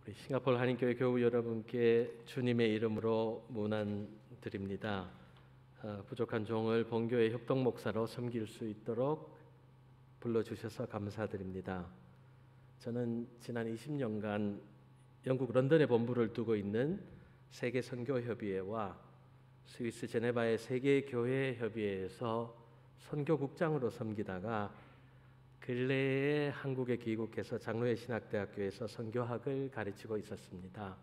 우리 싱가포르 한인교회 교우 여러분께 주님의 이름으로 문안드립니다. 부족한 종을 본교회 협동 목사로 섬길 수 있도록 불러주셔서 감사드립니다. 저는 지난 20년간 영국 런던에 본부를 두고 있는 세계선교협의회와 스위스 제네바의 세계교회협의회에서 선교국장으로 섬기다가 근래에 한국에 귀국해서 장로회 신학대학교에서 선교학을 가르치고 있었습니다.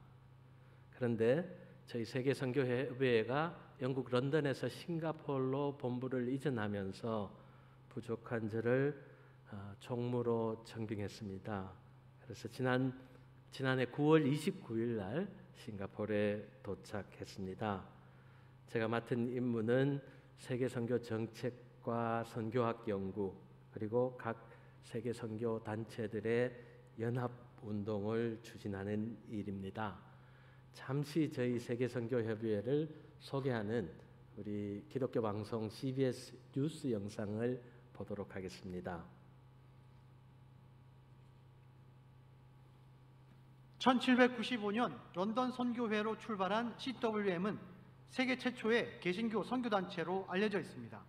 그런데 저희 세계선교협의회가 영국 런던에서 싱가포르로 본부를 이전하면서 부족한 저를 총무로 청빙했습니다. 그래서 지난해 9월 29일 날 싱가포르에 도착했습니다. 제가 맡은 임무는 세계선교 정책과 선교학 연구 그리고 각 세계 선교 단체들의 연합 운동을 추진하는 일입니다. 잠시 저희 세계 선교 협의회를 소개하는 우리 기독교 방송 CBS 뉴스 영상을 보도록 하겠습니다. 1795년 런던 선교회로 출발한 CWM은 세계 최초의 개신교 선교단체로 알려져 있습니다.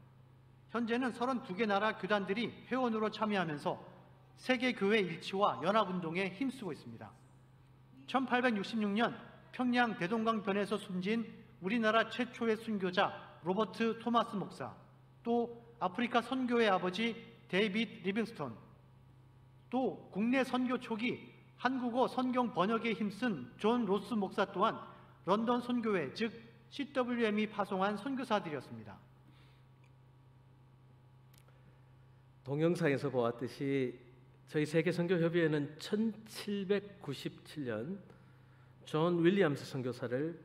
현재는 32개 나라 교단들이 회원으로 참여하면서 세계교회 일치와 연합운동에 힘쓰고 있습니다. 1866년 평양 대동강변에서 숨진 우리나라 최초의 순교자 로버트 토마스 목사, 또 아프리카 선교의 아버지 데이빗 리빙스톤, 또 국내 선교 초기 한국어 성경 번역에 힘쓴 존 로스 목사 또한 런던 선교회 즉 CWM이 파송한 선교사들이었습니다. 동영상에서 보았듯이 저희 세계선교협의회는 1797년 존 윌리엄스 선교사를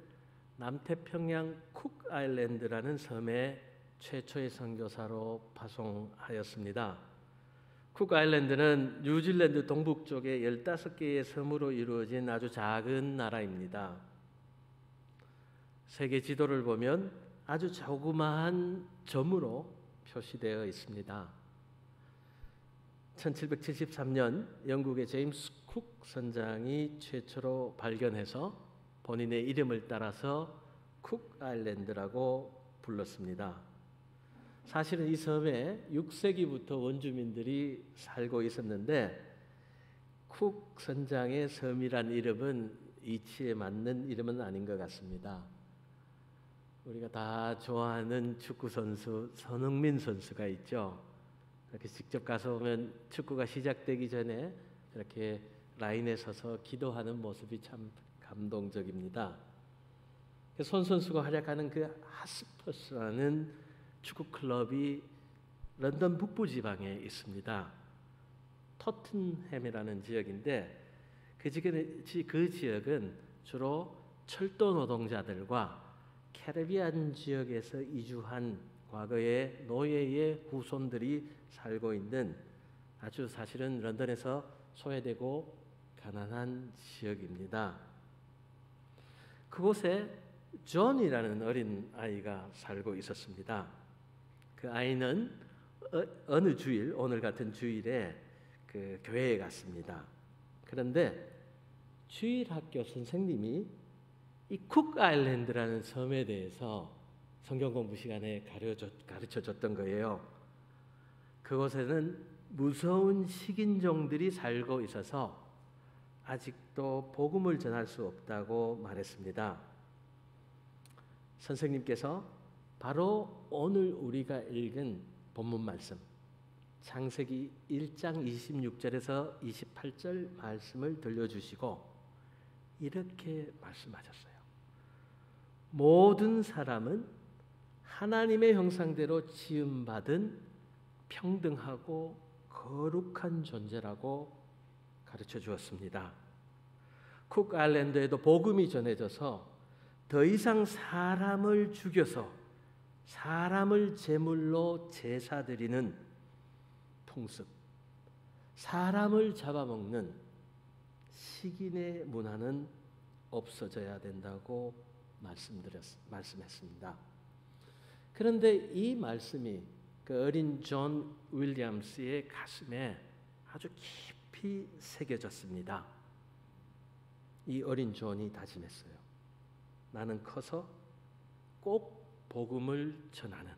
남태평양 쿡 아일랜드라는 섬에 최초의 선교사로 파송하였습니다. 쿡 아일랜드는 뉴질랜드 동북쪽의 15개의 섬으로 이루어진 아주 작은 나라입니다. 세계 지도를 보면 아주 조그마한 점으로 표시되어 있습니다. 1773년 영국의 제임스 쿡 선장이 최초로 발견해서 본인의 이름을 따라서 쿡 아일랜드라고 불렀습니다. 사실은 이 섬에 6세기부터 원주민들이 살고 있었는데 쿡 선장의 섬이란 이름은 이치에 맞는 이름은 아닌 것 같습니다. 우리가 다 좋아하는 축구 선수 손흥민 선수가 있죠. 이렇게 직접 가서 보면 축구가 시작되기 전에 이렇게 라인에 서서 기도하는 모습이 참 감동적입니다. 손 선수가 활약하는 그 하스퍼스라는 축구 클럽이 런던 북부 지방에 있습니다. 토튼햄이라는 지역인데 그 지역은 주로 철도 노동자들과 캐리비안 지역에서 이주한 과거의 노예의 후손들이 살고 있는 아주 사실은 런던에서 소외되고 가난한 지역입니다. 그곳에 존이라는 어린 아이가 살고 있었습니다. 그 아이는 어느 주일, 오늘 같은 주일에 그 교회에 갔습니다. 그런데 주일 학교 선생님이 이 쿡 아일랜드라는 섬에 대해서 성경 공부 시간에 가르쳐 줬던 거예요. 그곳에는 무서운 식인종들이 살고 있어서 아직도 복음을 전할 수 없다고 말했습니다. 선생님께서 바로 오늘 우리가 읽은 본문 말씀 창세기 1장 26절에서 28절 말씀을 들려주시고 이렇게 말씀하셨어요. 모든 사람은 하나님의 형상대로 지음받은 평등하고 거룩한 존재라고 가르쳐 주었습니다. 쿡 아일랜드에도 복음이 전해져서 더 이상 사람을 죽여서 사람을 제물로 제사 드리는 풍습, 사람을 잡아먹는 식인의 문화는 없어져야 된다고 말씀했습니다. 그런데 이 말씀이 그 어린 존 윌리엄스의 가슴에 아주 깊이 새겨졌습니다. 이 어린 존이 다짐했어요. 나는 커서 꼭 복음을 전하는,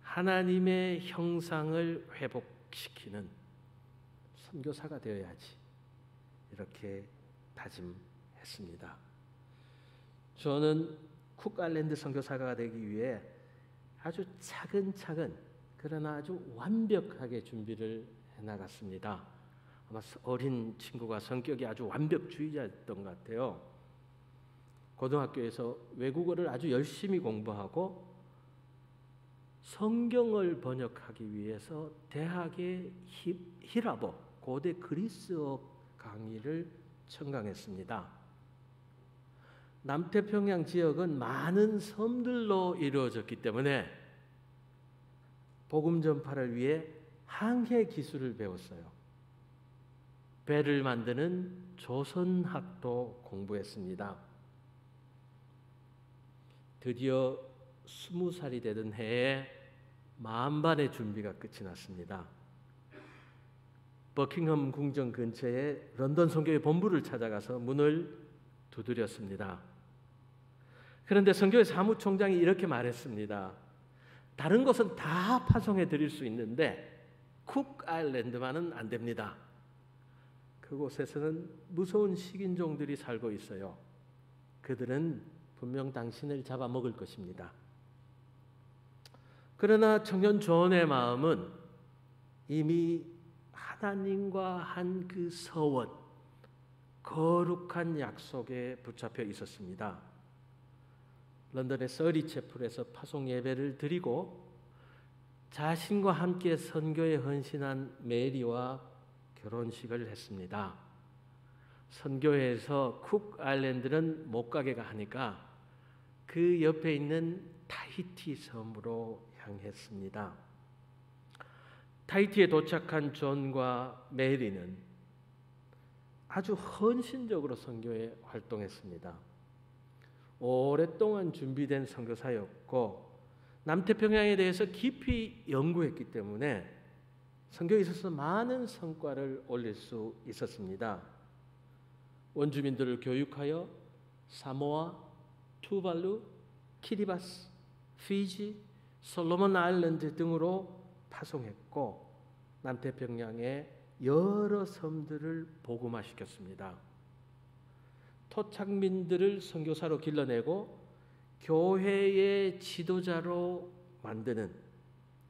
하나님의 형상을 회복시키는 선교사가 되어야지, 이렇게 다짐했습니다. 저는 쿡 아일랜드 선교사가 되기 위해 아주 차근차근 그러나 아주 완벽하게 준비를 해나갔습니다. 아마 어린 친구가 성격이 아주 완벽주의자였던 것 같아요. 고등학교에서 외국어를 아주 열심히 공부하고 성경을 번역하기 위해서 대학의 히라보, 고대 그리스어 강의를 청강했습니다. 남태평양 지역은 많은 섬들로 이루어졌기 때문에 복음 전파를 위해 항해 기술을 배웠어요. 배를 만드는 조선학도 공부했습니다. 드디어 20살이 되던 해에 만반의 준비가 끝이 났습니다. 버킹엄 궁전 근처에 런던 선교회 본부를 찾아가서 문을 두드렸습니다. 그런데 선교회 사무총장이 이렇게 말했습니다. 다른 곳은 다 파송해 드릴 수 있는데 쿡 아일랜드만은 안 됩니다. 그곳에서는 무서운 식인종들이 살고 있어요. 그들은 분명 당신을 잡아먹을 것입니다. 그러나 청년 존의 마음은 이미 하나님과 한 그 서원, 거룩한 약속에 붙잡혀 있었습니다. 런던의 서리 채플에서 파송 예배를 드리고 자신과 함께 선교에 헌신한 메리와 결혼식을 했습니다. 선교회에서 쿡 아일랜드는 못 가게가 하니까 그 옆에 있는 타히티 섬으로 향했습니다. 타히티에 도착한 존과 메리는 아주 헌신적으로 선교에 활동했습니다. 오랫동안 준비된 선교사였고 남태평양에 대해서 깊이 연구했기 때문에 선교에 있어서 많은 성과를 올릴 수 있었습니다. 원주민들을 교육하여 사모아, 투발루, 키리바스, 피지, 솔로몬 아일랜드 등으로 파송했고 남태평양의 여러 섬들을 복음화시켰습니다. 토착민들을 선교사로 길러내고 교회의 지도자로 만드는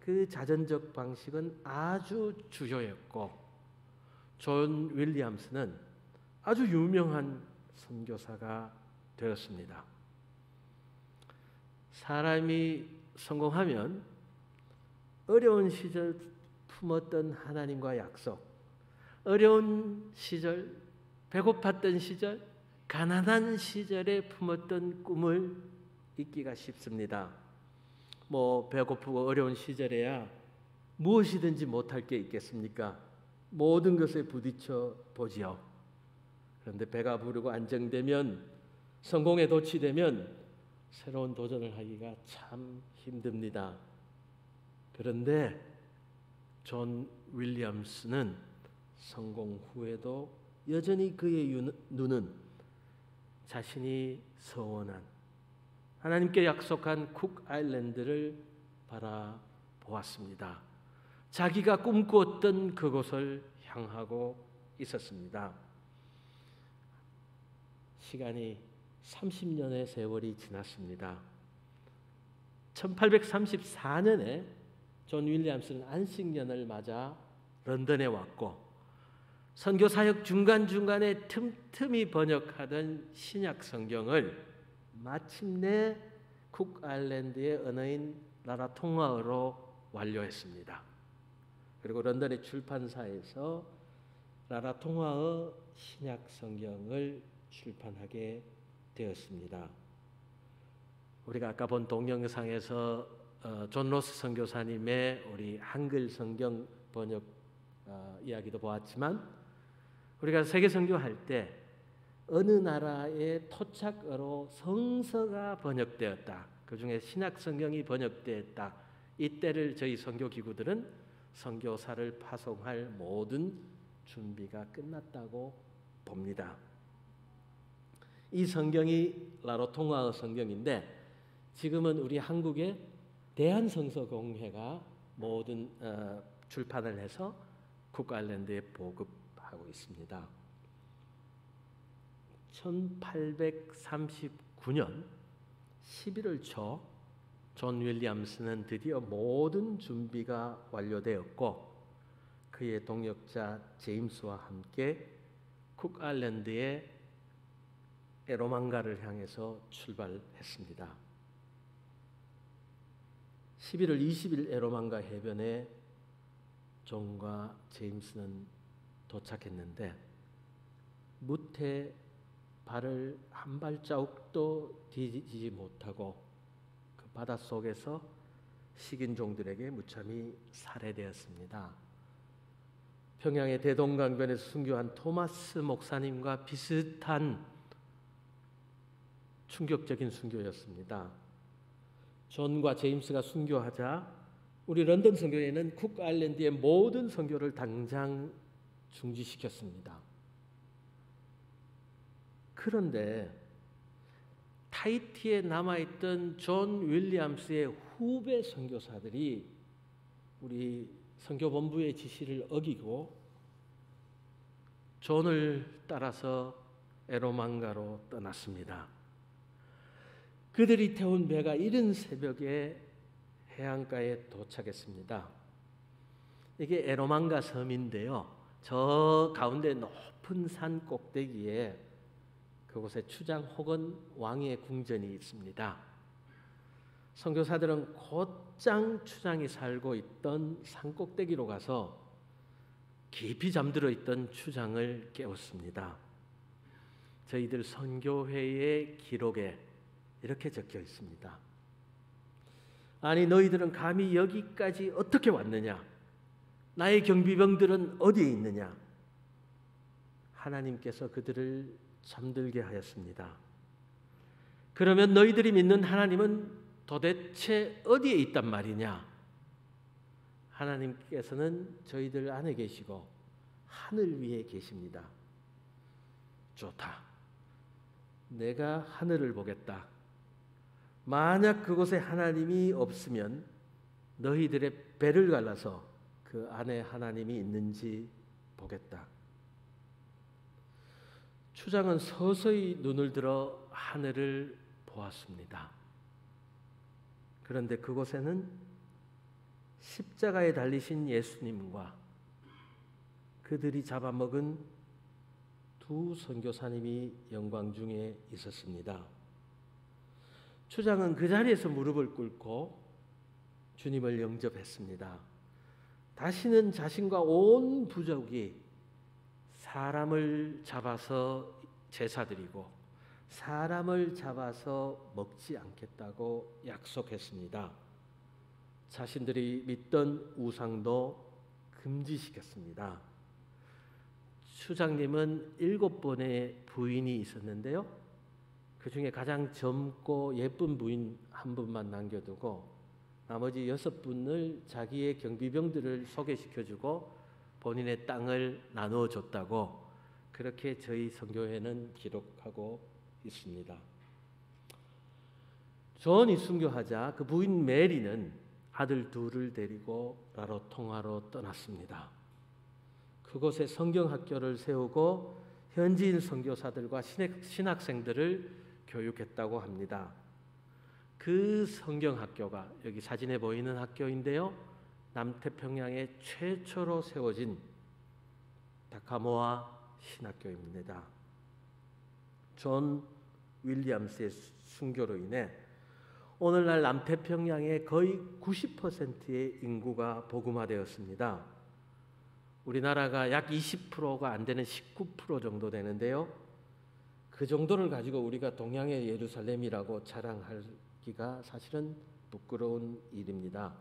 그 자전적 방식은 아주 주요했고 존 윌리엄스는 아주 유명한 선교사가 되었습니다. 사람이 성공하면 어려운 시절 품었던 하나님과 약속, 어려운 시절, 배고팠던 시절, 가난한 시절에 품었던 꿈을 잊기가 쉽습니다. 배고프고 어려운 시절에야 무엇이든지 못할 게 있겠습니까? 모든 것에 부딪혀 보지요. 그런데 배가 부르고 안정되면, 성공에 도취되면 새로운 도전을 하기가 참 힘듭니다. 그런데 존 윌리엄스는 성공 후에도 여전히 그의 눈은 자신이 서원한, 하나님께 약속한 쿡 아일랜드를 바라보았습니다. 자기가 꿈꾸었던 그곳을 향하고 있었습니다. 시간이 30년의 세월이 지났습니다. 1834년에 존 윌리엄스는 안식년을 맞아 런던에 왔고 선교 사역 중간중간에 틈틈이 번역하던 신약 성경을 마침내 쿡 아일랜드의 언어인 라라통가어로 완료했습니다. 그리고 런던의 출판사에서 라라통가어 신약 성경을 출판하게 되었습니다. 우리가 아까 본 동영상에서 존 로스 선교사님의 우리 한글 성경 번역 이야기도 보았지만 우리가 세계 선교할 때 어느 나라의 토착어로 성서가 번역되었다, 그 중에 신약 성경이 번역되었다, 이때를 저희 선교기구들은 선교사를 파송할 모든 준비가 끝났다고 봅니다. 이 성경이 라로통가어 성경인데 지금은 우리 한국의 대한성서공회가 모든 출판을 해서 쿡아일랜드에 보급하고 있습니다. 1839년 11월 초 존 윌리엄스는 드디어 모든 준비가 완료되었고 그의 동역자 제임스와 함께 쿡아일랜드의 에로망가를 향해서 출발했습니다. 11월 20일 에로망가 해변에 존과 제임스는 도착했는데 무태 발을 한 발자국도 디디지 못하고 그 바닷속에서 식인종들에게 무참히 살해되었습니다. 평양의 대동강변에서 순교한 토마스 목사님과 비슷한 충격적인 순교였습니다. 존과 제임스가 순교하자 우리 런던 선교회는 쿡아일랜드의 모든 선교를 당장 중지시켰습니다. 그런데 타히티에 남아있던 존 윌리엄스의 후배 선교사들이 우리 선교본부의 지시를 어기고 존을 따라서 에로망가로 떠났습니다. 그들이 태운 배가 이른 새벽에 해안가에 도착했습니다. 이게 에로망가 섬인데요. 저 가운데 높은 산 꼭대기에 그곳에 추장 혹은 왕의 궁전이 있습니다. 선교사들은 곧장 추장이 살고 있던 산 꼭대기로 가서 깊이 잠들어 있던 추장을 깨웠습니다. 저희들 선교회의 기록에 이렇게 적혀 있습니다. 아니 너희들은 감히 여기까지 어떻게 왔느냐? 나의 경비병들은 어디에 있느냐? 하나님께서 그들을 잠들게 하였습니다. 그러면 너희들이 믿는 하나님은 도대체 어디에 있단 말이냐? 하나님께서는 저희들 안에 계시고 하늘 위에 계십니다. 좋다. 내가 하늘을 보겠다. 만약 그곳에 하나님이 없으면 너희들의 배를 갈라서 그 안에 하나님이 있는지 보겠다. 추장은 서서히 눈을 들어 하늘을 보았습니다. 그런데 그곳에는 십자가에 달리신 예수님과 그들이 잡아먹은 두 선교사님이 영광 중에 있었습니다. 추장은 그 자리에서 무릎을 꿇고 주님을 영접했습니다. 다시는 자신과 온 부족이 사람을 잡아서 제사드리고 사람을 잡아서 먹지 않겠다고 약속했습니다. 자신들이 믿던 우상도 금지시켰습니다. 추장님은 7번의 부인이 있었는데요. 그 중에 가장 젊고 예쁜 부인 한 분만 남겨두고 나머지 6분을 자기의 경비병들을 소개시켜주고 본인의 땅을 나누어 줬다고 그렇게 저희 선교회는 기록하고 있습니다. 존이 순교하자 그 부인 메리는 아들 둘을 데리고 라로통가로 떠났습니다. 그곳에 성경학교를 세우고 현지인 선교사들과 신학생들을 교육했다고 합니다. 그 성경학교가 여기 사진에 보이는 학교인데요. 남태평양에 최초로 세워진 다카모아 신학교입니다. 존 윌리엄스의 순교로 인해 오늘날 남태평양의 거의 90%의 인구가 복음화되었습니다. 우리나라가 약 20%가 안 되는 19% 정도 되는데요. 그 정도를 가지고 우리가 동양의 예루살렘이라고 자랑하기가 사실은 부끄러운 일입니다.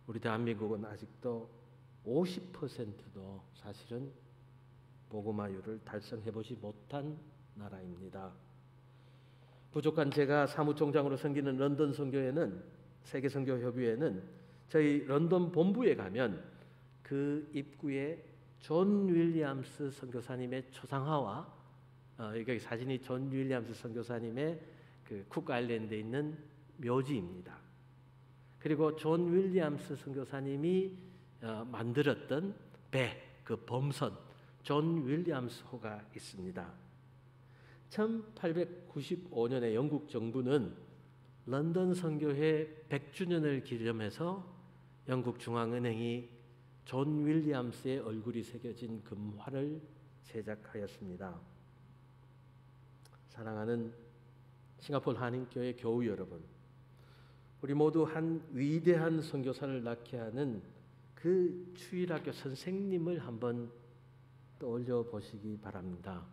우리 대한민국은 아직도 50%도 사실은 복음화율을 달성해보지 못한 나라입니다. 부족한 제가 사무총장으로 섬기는 런던 선교회는 세계선교협의회는 저희 런던 본부에 가면 그 입구에 존 윌리엄스 선교사님의 초상화와 여기 사진이 존 윌리엄스 선교사님의 그 쿡 아일랜드에 있는 묘지입니다. 그리고 존 윌리엄스 선교사님이 만들었던 배, 그 범선 존 윌리엄스호가 있습니다. 1895년에 영국 정부는 런던 선교회 100주년을 기념해서 영국 중앙은행이 존 윌리엄스의 얼굴이 새겨진 금화를 제작하였습니다. 사랑하는 싱가포르 한인교회 교우 여러분, 우리 모두 한 위대한 선교사를 낳게 하는 그 주일학교 선생님을 한번 떠올려 보시기 바랍니다.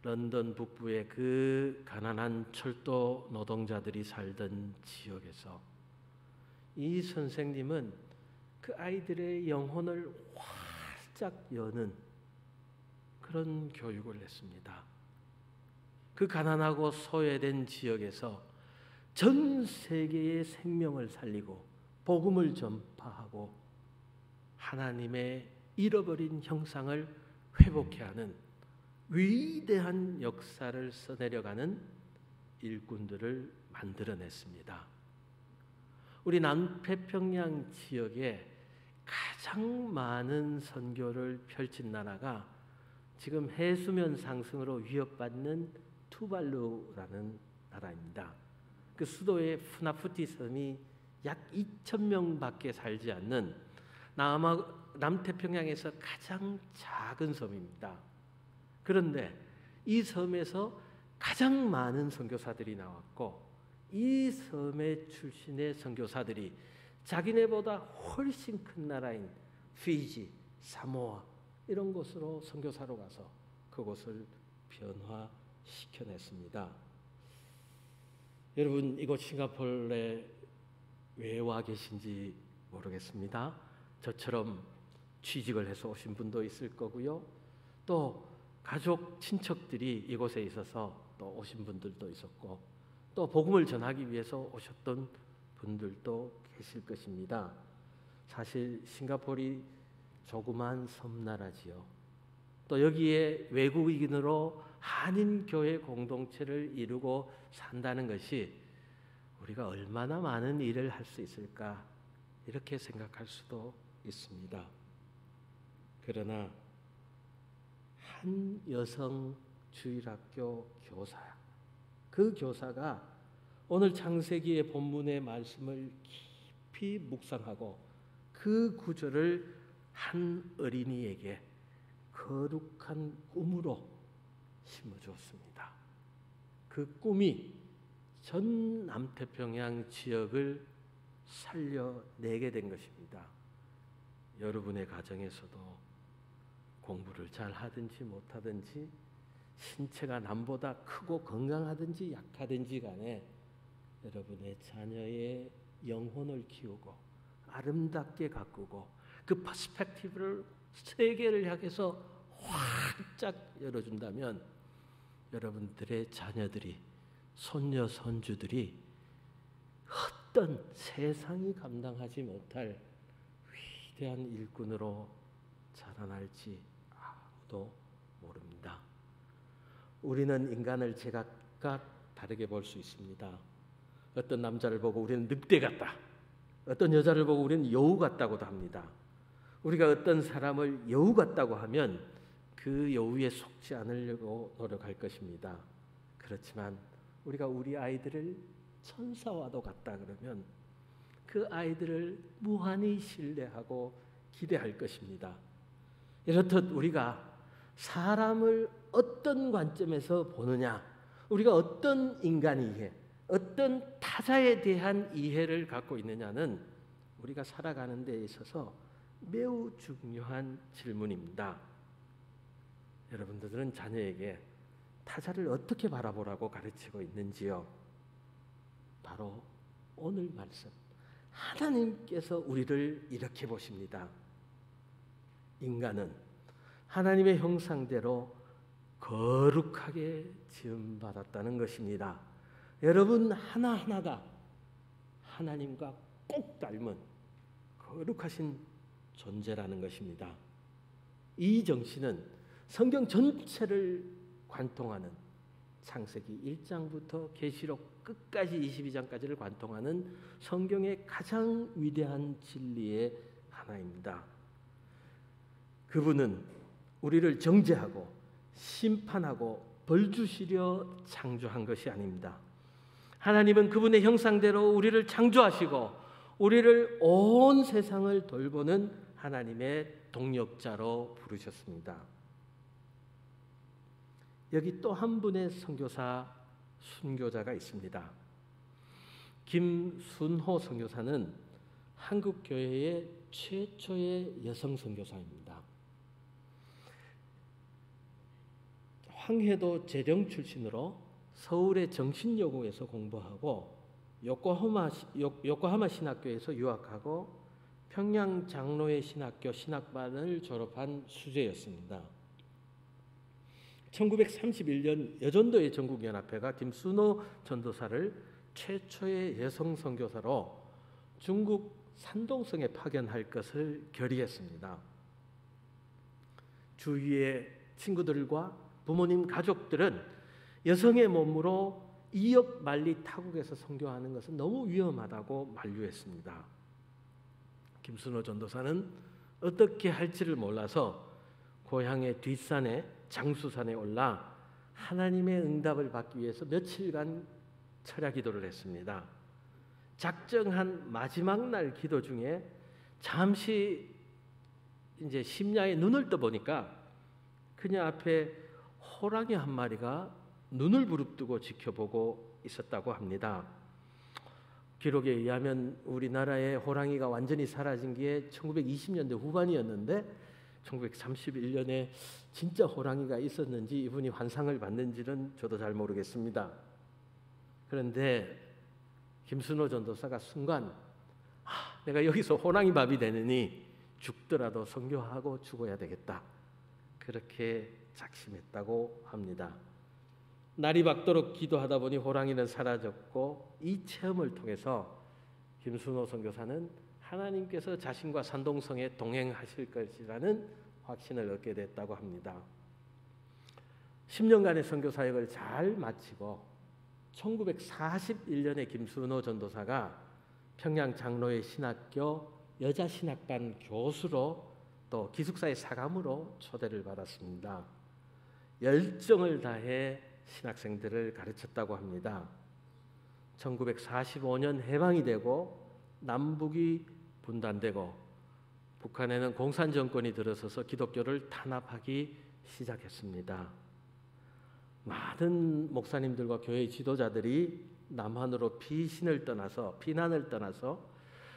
런던 북부의 그 가난한 철도 노동자들이 살던 지역에서 이 선생님은 그 아이들의 영혼을 활짝 여는 그런 교육을 했습니다. 그 가난하고 소외된 지역에서 전 세계의 생명을 살리고 복음을 전파하고 하나님의 잃어버린 형상을 회복해 하는 위대한 역사를 써내려가는 일꾼들을 만들어냈습니다. 우리 남태평양 지역에 가장 많은 선교를 펼친 나라가 지금 해수면 상승으로 위협받는 투발루라는 나라입니다. 그 수도의 푸나푸티 섬이 약 2,000명밖에 살지 않는 남태평양에서 가장 작은 섬입니다. 그런데 이 섬에서 가장 많은 선교사들이 나왔고 이 섬의 출신의 선교사들이 자기네보다 훨씬 큰 나라인 피지, 사모아 이런 곳으로 선교사로 가서 그곳을 변화시켜냈습니다. 여러분, 이곳 싱가포르에 왜 와 계신지 모르겠습니다. 저처럼 취직을 해서 오신 분도 있을 거고요. 또 가족, 친척들이 이곳에 있어서 또 오신 분들도 있었고 또 복음을 전하기 위해서 오셨던 분들도 계실 것입니다. 사실 싱가포르이 조그만 섬나라지요. 또 여기에 외국인으로 한인교회 공동체를 이루고 산다는 것이 우리가 얼마나 많은 일을 할 수 있을까 이렇게 생각할 수도 있습니다. 그러나 한 여성 주일학교 교사, 그 교사가 오늘 창세기의 본문의 말씀을 깊이 묵상하고 그 구절을 한 어린이에게 거룩한 꿈으로 심어주었습니다. 그 꿈이 전 남태평양 지역을 살려내게 된 것입니다. 여러분의 가정에서도 공부를 잘 하든지 못하든지 신체가 남보다 크고 건강하든지 약하든지 간에 여러분의 자녀의 영혼을 키우고 아름답게 가꾸고 그 퍼스펙티브를 세계를 향해서 활짝 열어준다면 여러분들의 자녀들이 손녀 손주들이 어떤 세상이 감당하지 못할 위대한 일꾼으로 자라날지 아무도 모릅니다. 우리는 인간을 제각각 다르게 볼 수 있습니다. 어떤 남자를 보고 우리는 늑대 같다. 어떤 여자를 보고 우리는 여우 같다고도 합니다. 우리가 어떤 사람을 여우 같다고 하면 그 여우에 속지 않으려고 노력할 것입니다. 그렇지만 우리가 우리 아이들을 천사와도 같다 그러면 그 아이들을 무한히 신뢰하고 기대할 것입니다. 이렇듯 우리가 사람을 어떤 관점에서 보느냐, 우리가 어떤 인간 이해, 어떤 타자에 대한 이해를 갖고 있느냐는 우리가 살아가는 데 있어서 매우 중요한 질문입니다. 여러분들은 자녀에게 타자를 어떻게 바라보라고 가르치고 있는지요? 바로 오늘 말씀, 하나님께서 우리를 이렇게 보십니다. 인간은 하나님의 형상대로 거룩하게 지음받았다는 것입니다. 여러분 하나하나가 하나님과 꼭 닮은 거룩하신 존재라는 것입니다. 이 정신은 성경 전체를 관통하는 창세기 1장부터 계시록 끝까지 22장까지를 관통하는 성경의 가장 위대한 진리의 하나입니다. 그분은 우리를 정죄하고 심판하고 벌 주시려 창조한 것이 아닙니다. 하나님은 그분의 형상대로 우리를 창조하시고 우리를 온 세상을 돌보는 하나님의 동역자로 부르셨습니다. 여기 또 한 분의 선교사, 순교자가 있습니다. 김순호 선교사는 한국 교회의 최초의 여성 선교사입니다. 황해도 재령 출신으로 서울의 정신여고에서 공부하고 요코하마 신학교에서 유학하고 평양 장로회 신학교 신학반을 졸업한 수재였습니다. 1931년 여전도의 전국연합회가 김순호 전도사를 최초의 여성 선교사로 중국 산동성에 파견할 것을 결의했습니다. 주위의 친구들과 부모님 가족들은 여성의 몸으로 2억 마리 타국에서 선교하는 것은 너무 위험하다고 만류했습니다. 김순호 전도사는 어떻게 할지를 몰라서 고향의 뒷산에 장수산에 올라 하나님의 응답을 받기 위해서 며칠간 철야 기도를 했습니다. 작정한 마지막 날 기도 중에 잠시 이제 심야에 눈을 떠 보니까 그녀 앞에 호랑이 한 마리가 눈을 부릅뜨고 지켜보고 있었다고 합니다. 기록에 의하면 우리나라의 호랑이가 완전히 사라진 게 1920년대 후반이었는데 1931년에 진짜 호랑이가 있었는지 이분이 환상을 봤는지는 저도 잘 모르겠습니다. 그런데 김순호 전도사가 순간 내가 여기서 호랑이 밥이 되느니 죽더라도 선교하고 죽어야 되겠다. 그렇게 작심했다고 합니다. 날이 밝도록 기도하다 보니 호랑이는 사라졌고 이 체험을 통해서 김순호 선교사는 하나님께서 자신과 산동성에 동행하실 것이라는 확신을 얻게 됐다고 합니다. 10년간의 선교 사역을 잘 마치고 1941년에 김순호 전도사가 평양 장로회 신학교 여자 신학반 교수로 또 기숙사의 사감으로 초대를 받았습니다. 열정을 다해 신학생들을 가르쳤다고 합니다. 1945년 해방이 되고 남북이 분단되고 북한에는 공산 정권이 들어서서 기독교를 탄압하기 시작했습니다. 많은 목사님들과 교회 지도자들이 남한으로 피난을 떠나서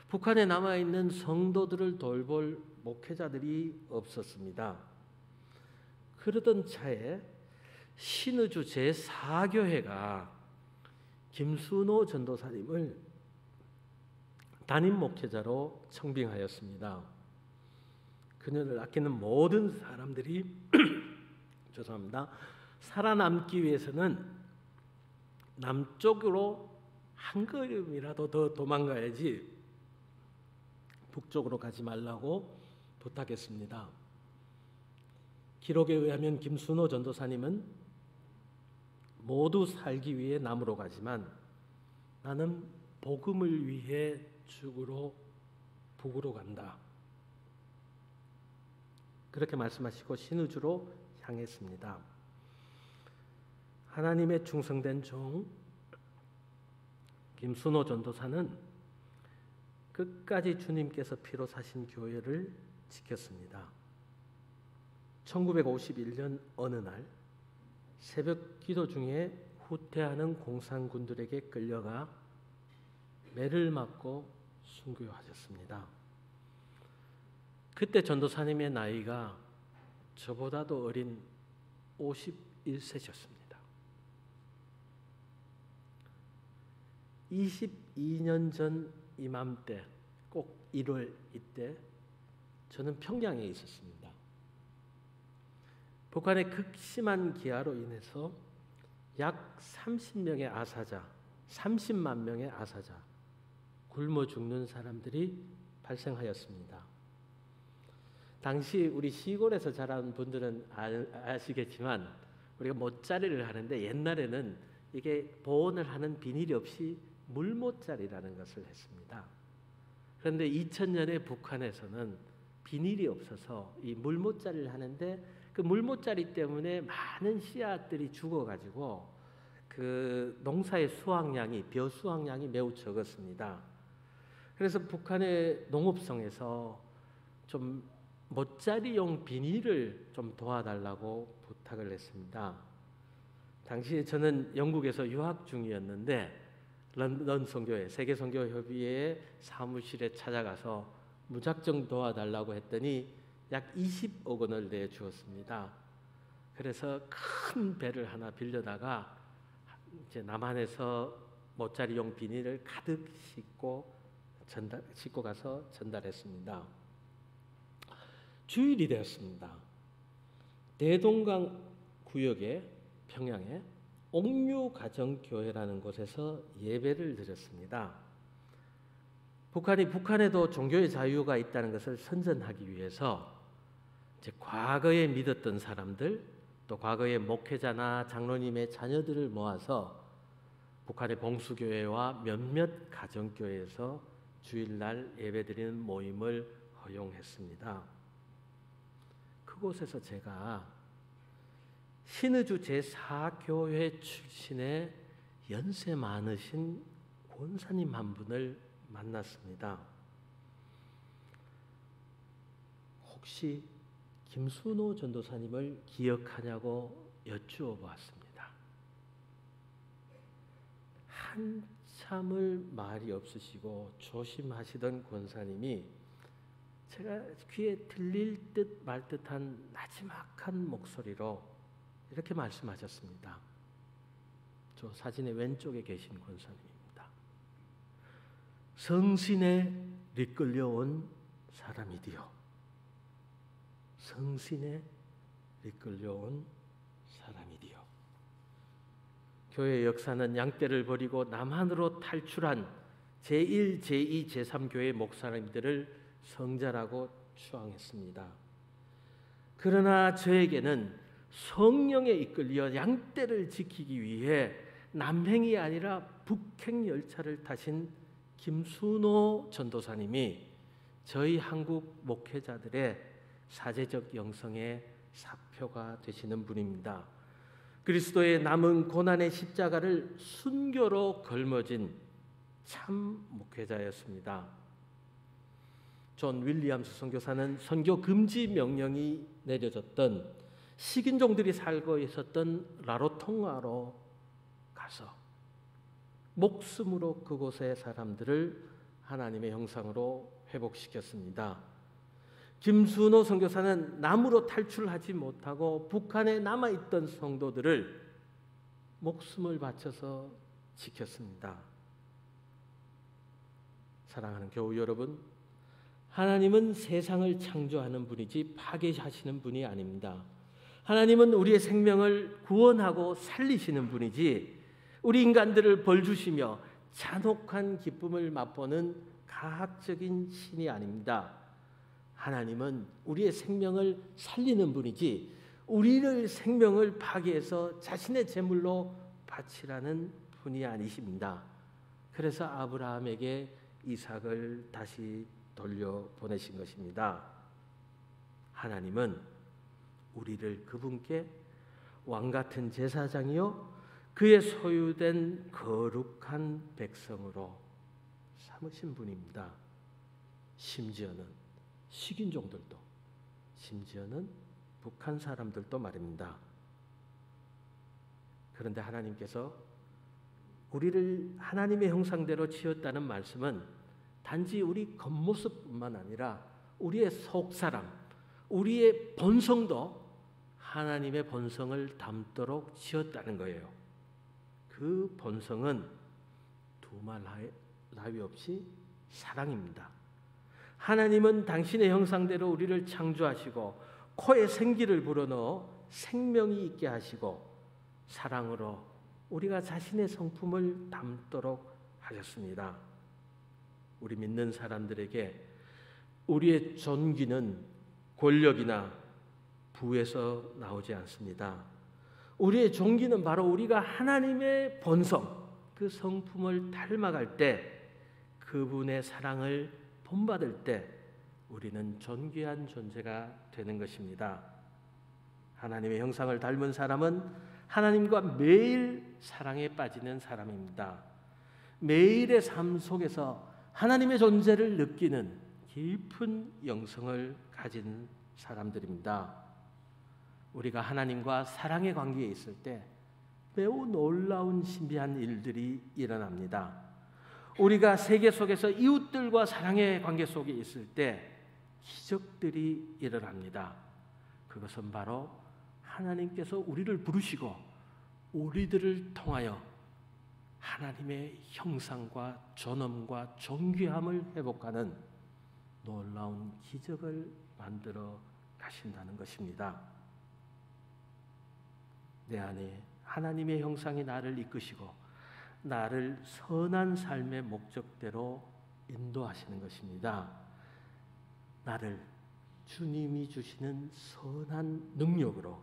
북한에 남아있는 성도들을 돌볼 목회자들이 없었습니다. 그러던 차에 신의주 제4교회가 김순호 전도사님을 담임 목회자로 청빙하였습니다. 그녀를 아끼는 모든 사람들이 살아남기 위해서는 남쪽으로 한 걸음이라도 더 도망가야지 북쪽으로 가지 말라고 부탁했습니다. 기록에 의하면 김순호 전도사님은 모두 살기 위해 남으로 가지만 나는 복음을 위해 죽으러 북으로 간다. 그렇게 말씀하시고 신의주로 향했습니다. 하나님의 충성된 종 김순호 전도사는 끝까지 주님께서 피로 사신 교회를 지켰습니다. 1951년 어느 날 새벽 기도 중에 후퇴하는 공산군들에게 끌려가 매를 맞고 순교하셨습니다. 그때 전도사님의 나이가 저보다도 어린 51세셨습니다. 22년 전 이맘때 꼭 1월 이때 저는 평양에 있었습니다. 북한의 극심한 기아로 인해서 약 30명의 아사자, 30만 명의 아사자, 굶어 죽는 사람들이 발생하였습니다. 당시 우리 시골에서 자란 분들은 아시겠지만 우리가 모짜리를 하는데 옛날에는 이게 보온을 하는 비닐이 없이 물모짜리라는 것을 했습니다. 그런데 2000년에 북한에서는 비닐이 없어서 이 물모짜리를 하는데 그 물모짜리 때문에 많은 씨앗들이 죽어가지고 그 농사의 수확량이 벼 수확량이 매우 적었습니다. 그래서 북한의 농업성에서 좀 모짜리용 비닐을 좀 도와달라고 부탁을 했습니다. 당시에 저는 영국에서 유학 중이었는데 런던 선교회 세계선교협의회 사무실에 찾아가서 무작정 도와달라고 했더니 약 20억 원을 내주었습니다. 그래서 큰 배를 하나 빌려다가 이제 남한에서 모짜리용 비닐을 가득 싣고 가서 전달했습니다. 주일이 되었습니다. 대동강 구역의 평양에 옥류가정교회라는 곳에서 예배를 드렸습니다. 북한에도 종교의 자유가 있다는 것을 선전하기 위해서 이제 과거에 믿었던 사람들 또 과거의 목회자나 장로님의 자녀들을 모아서 북한의 봉수교회와 몇몇 가정교회에서 주일날 예배드리는 모임을 허용했습니다. 그곳에서 제가 신의주 제4교회 출신의 연세 많으신 권사님 한 분을 만났습니다. 혹시 김순호 전도사님을 기억하냐고 여쭈어 보았습니다. 한참을 말이 없으시고 조심하시던 권사님이 제가 귀에 들릴 듯 말 듯한 나지막한 목소리로 이렇게 말씀하셨습니다. 저 사진의 왼쪽에 계신 권사님입니다. 성신에 이끌려온 사람이디요. 성신에 이끌려온 사람이디요. 교회의 역사는 양떼를 버리고 남한으로 탈출한 제1, 제2, 제3교회 목사님들을 성자라고 추앙했습니다. 그러나 저에게는 성령에 이끌려 양떼를 지키기 위해 남행이 아니라 북행 열차를 타신 김순호 전도사님이 저희 한국 목회자들의 사제적 영성의 사표가 되시는 분입니다. 그리스도의 남은 고난의 십자가를 순교로 걸머진 참 목회자였습니다. 존 윌리엄스 선교사는 선교 금지 명령이 내려졌던 식인종들이 살고 있었던 라로통가로 가서 목숨으로 그곳의 사람들을 하나님의 형상으로 회복시켰습니다. 김순호 선교사는 남으로 탈출하지 못하고 북한에 남아있던 성도들을 목숨을 바쳐서 지켰습니다. 사랑하는 교우 여러분, 하나님은 세상을 창조하는 분이지 파괴하시는 분이 아닙니다. 하나님은 우리의 생명을 구원하고 살리시는 분이지 우리 인간들을 벌주시며 잔혹한 기쁨을 맛보는 가학적인 신이 아닙니다. 하나님은 우리의 생명을 살리는 분이지 우리를 생명을 파괴해서 자신의 제물로 바치라는 분이 아니십니다. 그래서 아브라함에게 이삭을 다시 돌려보내신 것입니다. 하나님은 우리를 그분께 왕같은 제사장이요 그의 소유된 거룩한 백성으로 삼으신 분입니다. 심지어는 식인종들도, 심지어는 북한 사람들도 말입니다. 그런데 하나님께서 우리를 하나님의 형상대로 지었다는 말씀은 단지 우리 겉모습뿐만 아니라 우리의 속사람, 우리의 본성도 하나님의 본성을 담도록 지었다는 거예요. 그 본성은 두말 나위 없이 사랑입니다. 하나님은 당신의 형상대로 우리를 창조하시고 코에 생기를 불어넣어 생명이 있게 하시고 사랑으로 우리가 자신의 성품을 담도록 하셨습니다. 우리 믿는 사람들에게 우리의 존귀는 권력이나 부에서 나오지 않습니다. 우리의 존귀는 바로 우리가 하나님의 본성, 그 성품을 닮아갈 때, 그분의 사랑을 본받을 때 우리는 존귀한 존재가 되는 것입니다. 하나님의 형상을 닮은 사람은 하나님과 매일 사랑에 빠지는 사람입니다. 매일의 삶 속에서 하나님의 존재를 느끼는 깊은 영성을 가진 사람들입니다. 우리가 하나님과 사랑의 관계에 있을 때 매우 놀라운 신비한 일들이 일어납니다. 우리가 세계 속에서 이웃들과 사랑의 관계 속에 있을 때 기적들이 일어납니다. 그것은 바로 하나님께서 우리를 부르시고 우리들을 통하여 하나님의 형상과 존엄과 존귀함을 회복하는 놀라운 기적을 만들어 가신다는 것입니다. 내 안에 하나님의 형상이 나를 이끄시고 나를 선한 삶의 목적대로 인도하시는 것입니다. 나를 주님이 주시는 선한 능력으로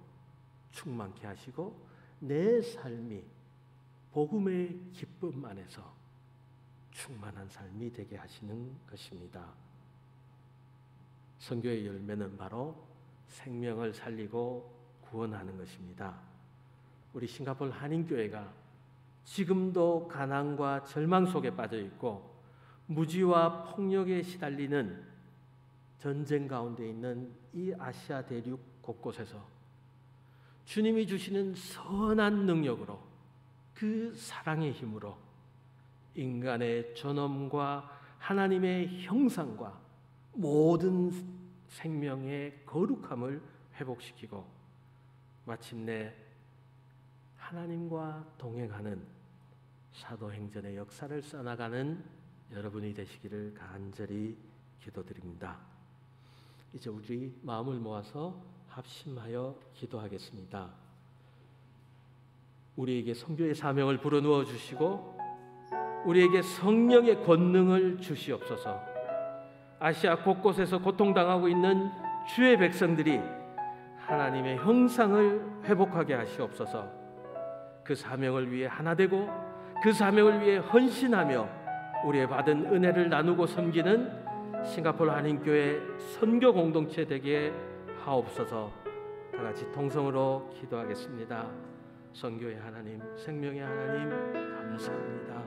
충만케 하시고 내 삶이 복음의 기쁨 안에서 충만한 삶이 되게 하시는 것입니다. 선교의 열매는 바로 생명을 살리고 구원하는 것입니다. 우리 싱가포르 한인교회가 지금도 가난과 절망 속에 빠져 있고 무지와 폭력에 시달리는 전쟁 가운데 있는 이 아시아 대륙 곳곳에서 주님이 주시는 선한 능력으로 그 사랑의 힘으로 인간의 존엄과 하나님의 형상과 모든 생명의 거룩함을 회복시키고 마침내 하나님과 동행하는 사도행전의 역사를 써나가는 여러분이 되시기를 간절히 기도드립니다. 이제 우리 마음을 모아서 합심하여 기도하겠습니다. 우리에게 선교의 사명을 불어넣어 주시고 우리에게 성령의 권능을 주시옵소서. 아시아 곳곳에서 고통당하고 있는 주의 백성들이 하나님의 형상을 회복하게 하시옵소서. 그 사명을 위해 하나 되고 그 사명을 위해 헌신하며 우리의 받은 은혜를 나누고 섬기는 싱가포르 한인교회 선교 공동체 되게 하옵소서. 다 같이 통성으로 기도하겠습니다. 선교의 하나님, 생명의 하나님, 감사합니다.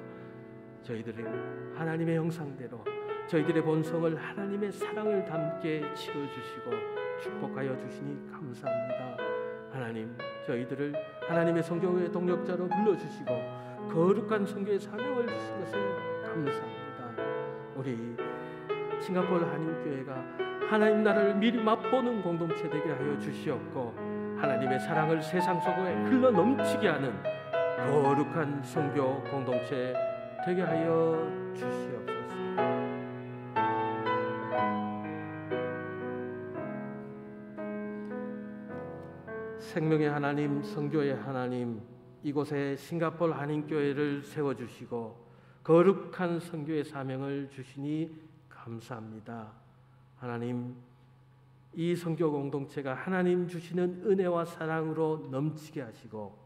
저희들이 하나님의 형상대로 저희들의 본성을 하나님의 사랑을 담게 치워주시고 축복하여 주시니 감사합니다. 하나님, 저희들을 하나님의 성교의 동력자로 불러주시고 거룩한 선교의 사명을 주신 것을 감사합니다. 우리 싱가포르 한인교회가 하나님 나라를 미리 맛보는 공동체 되게 하여 주시옵고 하나님의 사랑을 세상 속에 흘러 넘치게 하는 거룩한 선교 공동체 되게 하여 주시옵소서. 생명의 하나님, 선교의 하나님, 이곳에 싱가포르 한인교회를 세워주시고 거룩한 선교의 사명을 주시니 감사합니다. 하나님, 이 선교 공동체가 하나님 주시는 은혜와 사랑으로 넘치게 하시고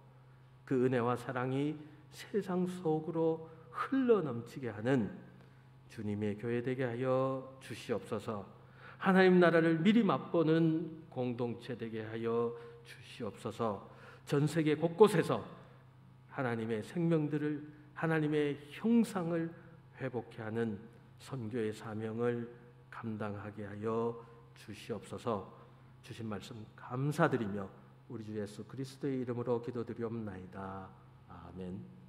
그 은혜와 사랑이 세상 속으로 흘러 넘치게 하는 주님의 교회 되게 하여 주시옵소서. 하나님 나라를 미리 맛보는 공동체 되게 하여 주시옵소서. 전 세계 곳곳에서 하나님의 생명들을 하나님의 형상을 회복케 하는 선교의 사명을 감당하게 하여 주시옵소서. 주신 말씀 감사드리며 우리 주 예수 그리스도의 이름으로 기도드리옵나이다. 아멘.